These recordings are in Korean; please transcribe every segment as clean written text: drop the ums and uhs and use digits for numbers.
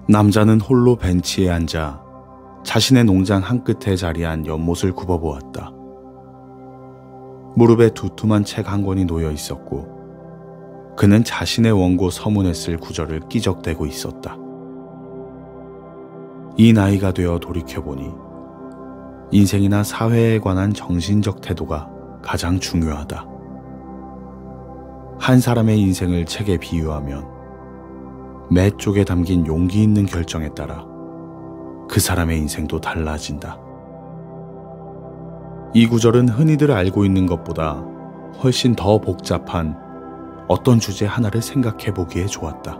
남자는 홀로 벤치에 앉아 자신의 농장 한끝에 자리한 연못을 굽어보았다. 무릎에 두툼한 책 한 권이 놓여 있었고 그는 자신의 원고 서문에 쓸 구절을 끼적대고 있었다. 이 나이가 되어 돌이켜보니 인생이나 사회에 관한 정신적 태도가 가장 중요하다. 한 사람의 인생을 책에 비유하면 매 쪽에 담긴 용기 있는 결정에 따라 그 사람의 인생도 달라진다. 이 구절은 흔히들 알고 있는 것보다 훨씬 더 복잡한 어떤 주제 하나를 생각해 보기에 좋았다.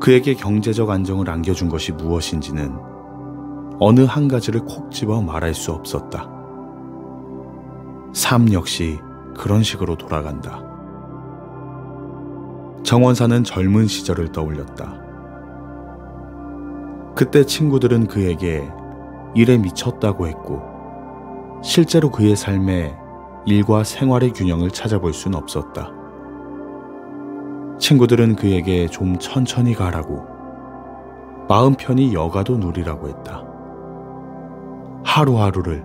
그에게 경제적 안정을 안겨준 것이 무엇인지는 어느 한 가지를 콕 집어 말할 수 없었다. 삶 역시 그런 식으로 돌아간다. 정원사는 젊은 시절을 떠올렸다. 그때 친구들은 그에게 일에 미쳤다고 했고 실제로 그의 삶에 일과 생활의 균형을 찾아볼 순 없었다. 친구들은 그에게 좀 천천히 가라고, 마음 편히 여가도 누리라고 했다. 하루하루를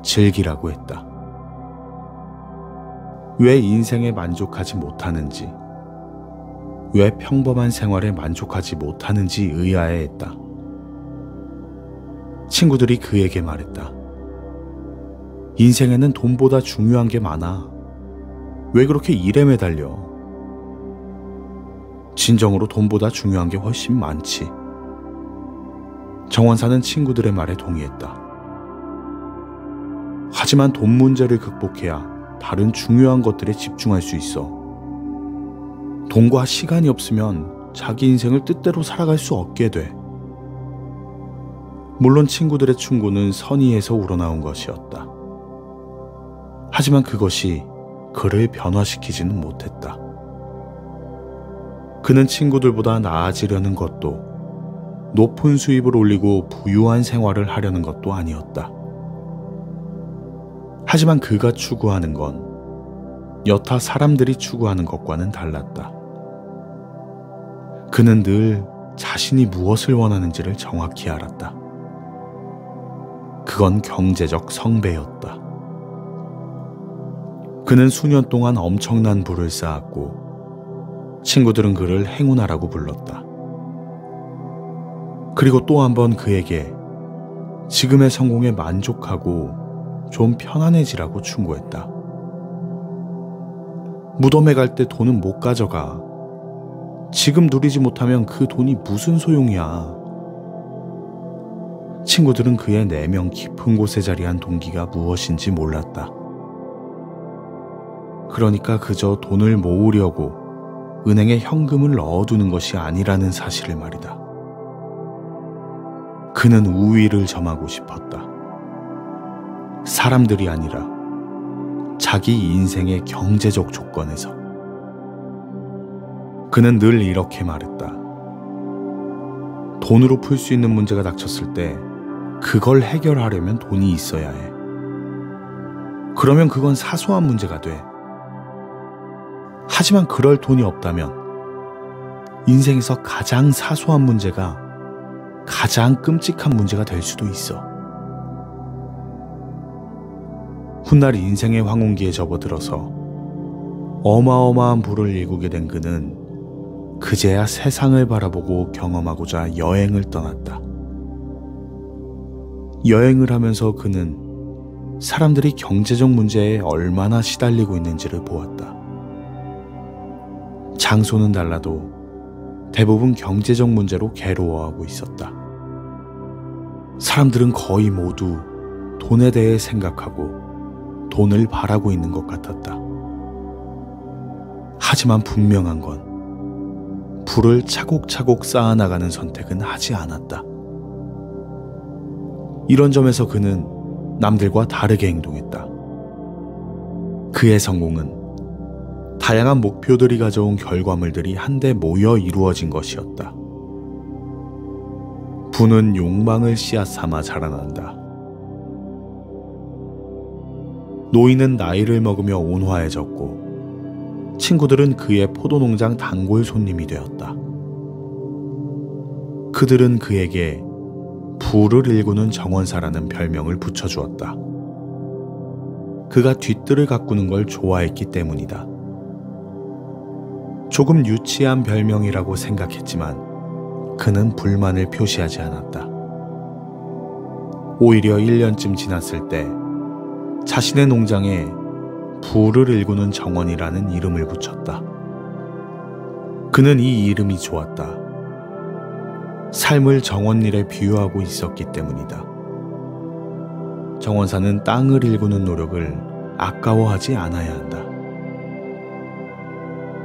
즐기라고 했다. 왜 인생에 만족하지 못하는지, 왜 평범한 생활에 만족하지 못하는지 의아해했다. 친구들이 그에게 말했다. 인생에는 돈보다 중요한 게 많아. 왜 그렇게 일에 매달려? 진정으로 돈보다 중요한 게 훨씬 많지. 정원사는 친구들의 말에 동의했다. 하지만 돈 문제를 극복해야 다른 중요한 것들에 집중할 수 있어. 돈과 시간이 없으면 자기 인생을 뜻대로 살아갈 수 없게 돼. 물론 친구들의 충고는 선의에서 우러나온 것이었다. 하지만 그것이 그를 변화시키지는 못했다. 그는 친구들보다 나아지려는 것도, 높은 수입을 올리고 부유한 생활을 하려는 것도 아니었다. 하지만 그가 추구하는 건 여타 사람들이 추구하는 것과는 달랐다. 그는 늘 자신이 무엇을 원하는지를 정확히 알았다. 그건 경제적 성배였다. 그는 수년 동안 엄청난 부를 쌓았고 친구들은 그를 행운아라고 불렀다. 그리고 또 한 번 그에게 지금의 성공에 만족하고 좀 편안해지라고 충고했다. 무덤에 갈 때 돈은 못 가져가. 지금 누리지 못하면 그 돈이 무슨 소용이야. 친구들은 그의 내면 깊은 곳에 자리한 동기가 무엇인지 몰랐다. 그러니까 그저 돈을 모으려고 은행에 현금을 넣어두는 것이 아니라는 사실을 말이다. 그는 우위를 점하고 싶었다. 사람들이 아니라 자기 인생의 경제적 조건에서. 그는 늘 이렇게 말했다. 돈으로 풀 수 있는 문제가 닥쳤을 때 그걸 해결하려면 돈이 있어야 해. 그러면 그건 사소한 문제가 돼. 하지만 그럴 돈이 없다면 인생에서 가장 사소한 문제가 가장 끔찍한 문제가 될 수도 있어. 훗날 인생의 황혼기에 접어들어서 어마어마한 부를 일구게 된 그는 그제야 세상을 바라보고 경험하고자 여행을 떠났다. 여행을 하면서 그는 사람들이 경제적 문제에 얼마나 시달리고 있는지를 보았다. 장소는 달라도 대부분 경제적 문제로 괴로워하고 있었다. 사람들은 거의 모두 돈에 대해 생각하고 돈을 바라고 있는 것 같았다. 하지만 분명한 건 부를 차곡차곡 쌓아나가는 선택은 하지 않았다. 이런 점에서 그는 남들과 다르게 행동했다. 그의 성공은 다양한 목표들이 가져온 결과물들이 한데 모여 이루어진 것이었다. 부는 욕망을 씨앗 삼아 자라난다. 노인은 나이를 먹으며 온화해졌고 친구들은 그의 포도농장 단골 손님이 되었다. 그들은 그에게 부를 일구는 정원사라는 별명을 붙여주었다. 그가 뒤뜰을 가꾸는 걸 좋아했기 때문이다. 조금 유치한 별명이라고 생각했지만 그는 불만을 표시하지 않았다. 오히려 1년쯤 지났을 때 자신의 농장에 부를 일구는 정원이라는 이름을 붙였다. 그는 이 이름이 좋았다. 삶을 정원일에 비유하고 있었기 때문이다. 정원사는 땅을 일구는 노력을 아까워하지 않아야 한다.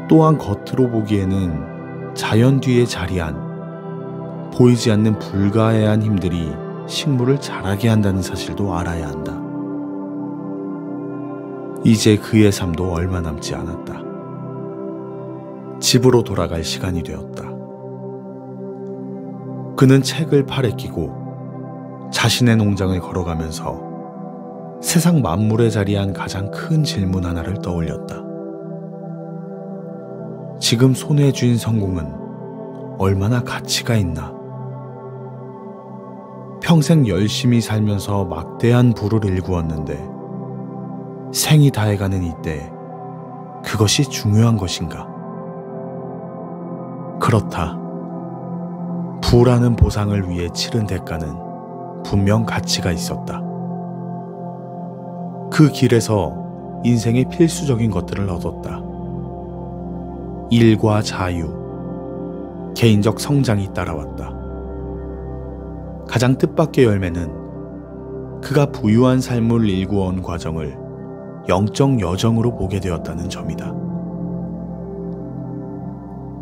또한 겉으로 보기에는 자연 뒤에 자리한 보이지 않는 불가해한 힘들이 식물을 자라게 한다는 사실도 알아야 한다. 이제 그의 삶도 얼마 남지 않았다. 집으로 돌아갈 시간이 되었다. 그는 책을 팔에 끼고 자신의 농장을 걸어가면서 세상 만물에 자리한 가장 큰 질문 하나를 떠올렸다. 지금 손에 쥔 성공은 얼마나 가치가 있나? 평생 열심히 살면서 막대한 부를 일구었는데 생이 다해가는 이때 그것이 중요한 것인가? 그렇다. 부라는 보상을 위해 치른 대가는 분명 가치가 있었다. 그 길에서 인생의 필수적인 것들을 얻었다. 일과 자유, 개인적 성장이 따라왔다. 가장 뜻밖의 열매는 그가 부유한 삶을 일구어온 과정을 영적 여정으로 보게 되었다는 점이다.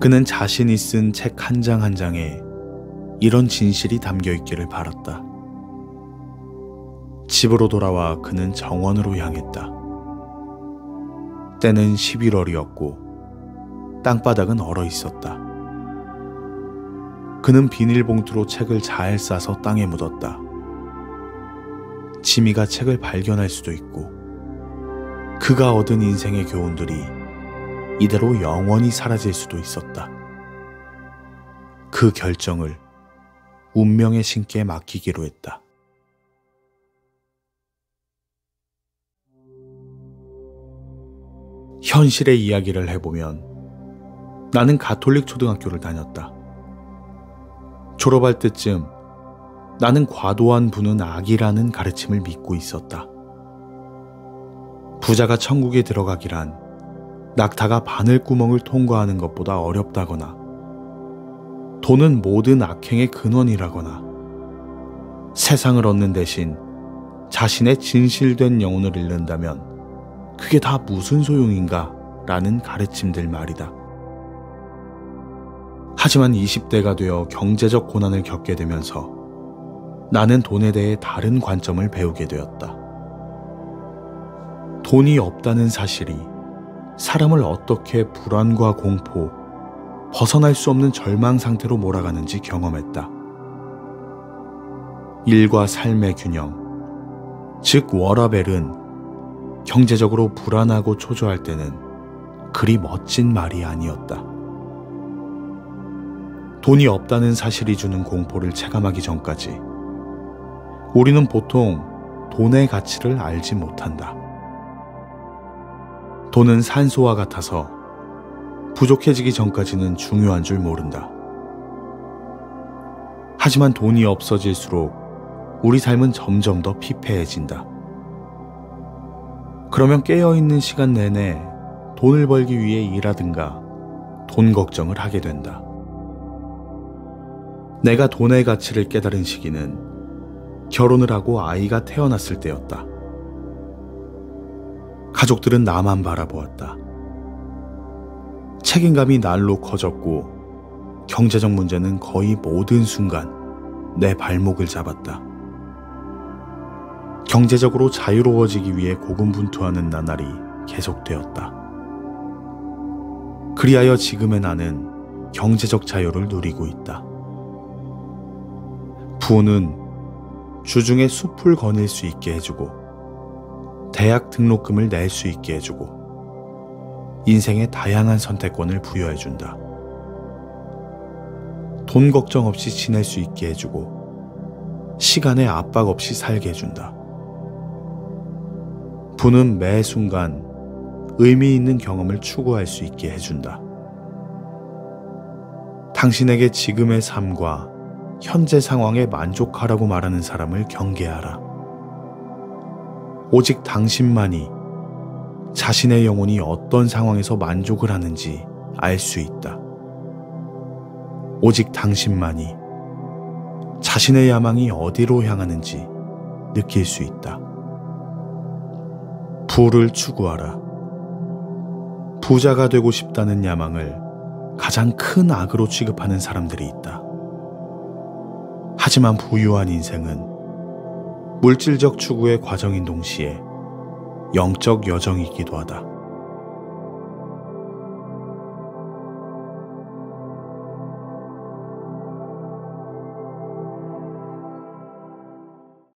그는 자신이 쓴 책 한 장 한 장에 이런 진실이 담겨 있기를 바랐다. 집으로 돌아와 그는 정원으로 향했다. 때는 11월이었고 땅바닥은 얼어 있었다. 그는 비닐봉투로 책을 잘 싸서 땅에 묻었다. 지미가 책을 발견할 수도 있고 그가 얻은 인생의 교훈들이 이대로 영원히 사라질 수도 있었다. 그 결정을 운명의 신께 맡기기로 했다. 현실의 이야기를 해보면 나는 가톨릭 초등학교를 다녔다. 졸업할 때쯤 나는 과도한 부는 악이라는 가르침을 믿고 있었다. 부자가 천국에 들어가기란 낙타가 바늘구멍을 통과하는 것보다 어렵다거나 돈은 모든 악행의 근원이라거나 세상을 얻는 대신 자신의 진실된 영혼을 잃는다면 그게 다 무슨 소용인가 라는 가르침들 말이다. 하지만 20대가 되어 경제적 고난을 겪게 되면서 나는 돈에 대해 다른 관점을 배우게 되었다. 돈이 없다는 사실이 사람을 어떻게 불안과 공포, 벗어날 수 없는 절망 상태로 몰아가는지 경험했다. 일과 삶의 균형, 즉 워라밸은 경제적으로 불안하고 초조할 때는 그리 멋진 말이 아니었다. 돈이 없다는 사실이 주는 공포를 체감하기 전까지 우리는 보통 돈의 가치를 알지 못한다. 돈은 산소와 같아서 부족해지기 전까지는 중요한 줄 모른다. 하지만 돈이 없어질수록 우리 삶은 점점 더 피폐해진다. 그러면 깨어있는 시간 내내 돈을 벌기 위해 일하든가 돈 걱정을 하게 된다. 내가 돈의 가치를 깨달은 시기는 결혼을 하고 아이가 태어났을 때였다. 가족들은 나만 바라보았다. 책임감이 날로 커졌고 경제적 문제는 거의 모든 순간 내 발목을 잡았다. 경제적으로 자유로워지기 위해 고군분투하는 나날이 계속되었다. 그리하여 지금의 나는 경제적 자유를 누리고 있다. 부는 주중에 숲을 거닐 수 있게 해주고 대학 등록금을 낼 수 있게 해주고 인생의 다양한 선택권을 부여해준다. 돈 걱정 없이 지낼 수 있게 해주고 시간에 압박 없이 살게 해준다. 부는 매 순간 의미 있는 경험을 추구할 수 있게 해준다. 당신에게 지금의 삶과 현재 상황에 만족하라고 말하는 사람을 경계하라. 오직 당신만이 자신의 영혼이 어떤 상황에서 만족을 하는지 알 수 있다. 오직 당신만이 자신의 야망이 어디로 향하는지 느낄 수 있다. 부를 추구하라. 부자가 되고 싶다는 야망을 가장 큰 악으로 취급하는 사람들이 있다. 하지만 부유한 인생은 물질적 추구의 과정인 동시에 영적 여정이기도 하다.